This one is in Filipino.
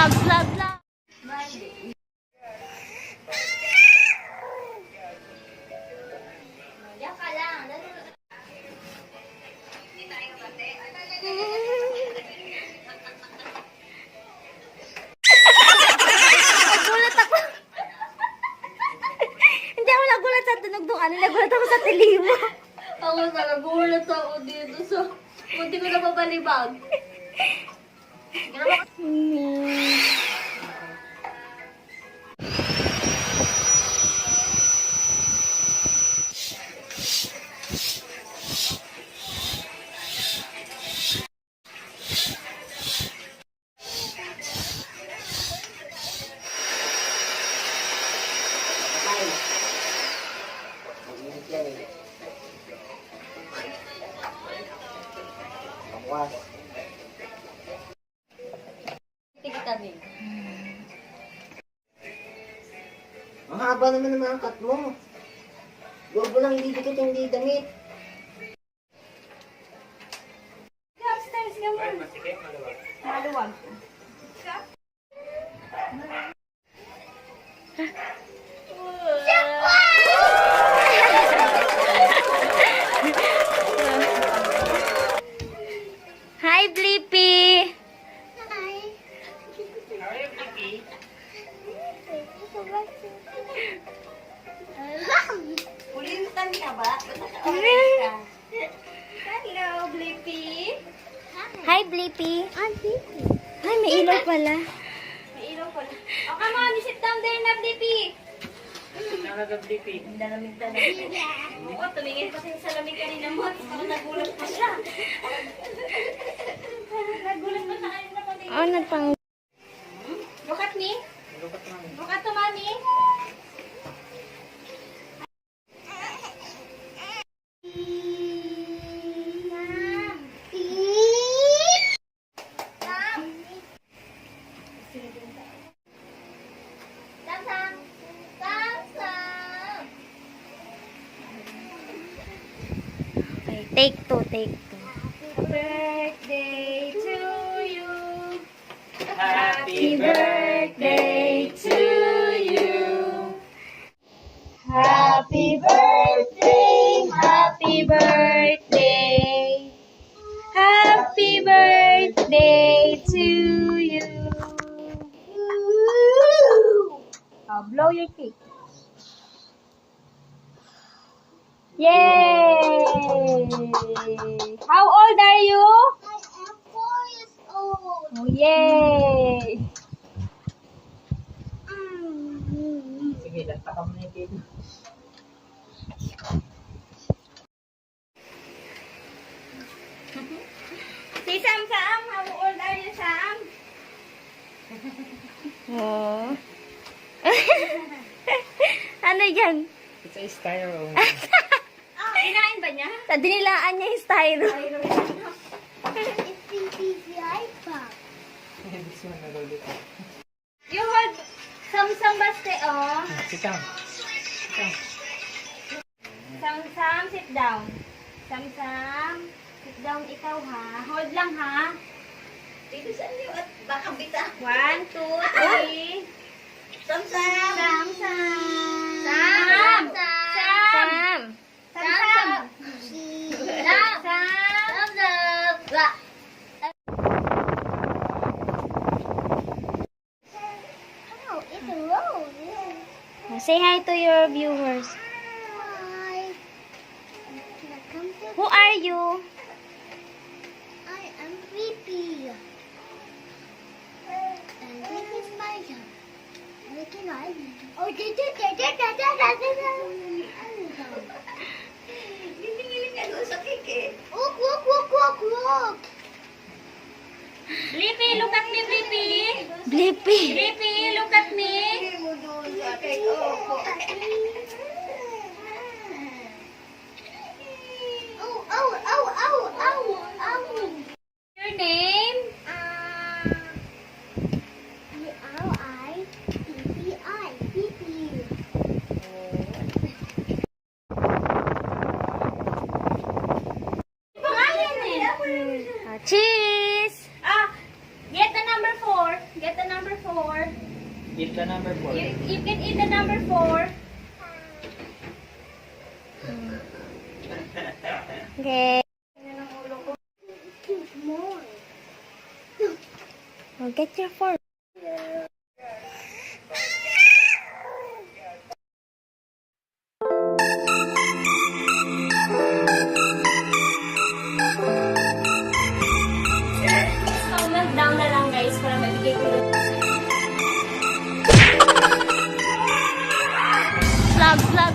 Vlog, vlog, vlog. Nagulat ako. Hindi ako nagulat sa tunog ng ano. Nagulat ako sa tilimo. Ako nagulat ako dito sa... Munti ko na mabalibag. Kami. Ang haba naman ng mga cut mo. Huwag mo lang didikit yung di damit. Upstairs ka mo. Maluwag. Hi, Blippi! Ulintan ka ba? Orange ka. Hello, Blippi. Hi, Blippi! Ay, may ilaw pala. May ilaw pala. Oh, come on, sit down there na, Blippi. Ang dalamig talaga. Oo, tumingin pa siya sa lamig kanina mo. Parang nagulat pa siya. Nagulat pa siya kanina pati. Oh, nagpang... Look at me. Look at to mommy. Okay, take two, take two. Birthday to you. Happy birthday to you. Happy birthday. Happy birthday. Happy birthday to you. Blow your cake. Yay! How old are you? I am 4 years old. Oh, yay! Sige, lagpakan mo na yung cake. Si Sam, how old are you, Sam? Oh. Ano yan? It's a styro. Kinain ba niya? Sa dinilaan niya yung styro. It's the iPad. This one, nalulit. You hold Sam baste, oh. Sit down. Sam, sit down. Sam, sit down ikaw, ha? Hold lang, ha? Dito sa inyo at baka bita. 1, 2, 3. Sam. Sam. Say hi to your viewers. Hi. Who are you? I am Blippi. And this is my job. Making I. Oh, Giling-giling ka doon sa cake eh. Look. Blippi, look at me, Blippi. Blippi. Blippi, look at me. Your name? Pangalan eh. Cheese! Get the number 4. Get the number Eat the number 4. You can eat the number 4. Okay. Well, get your fork.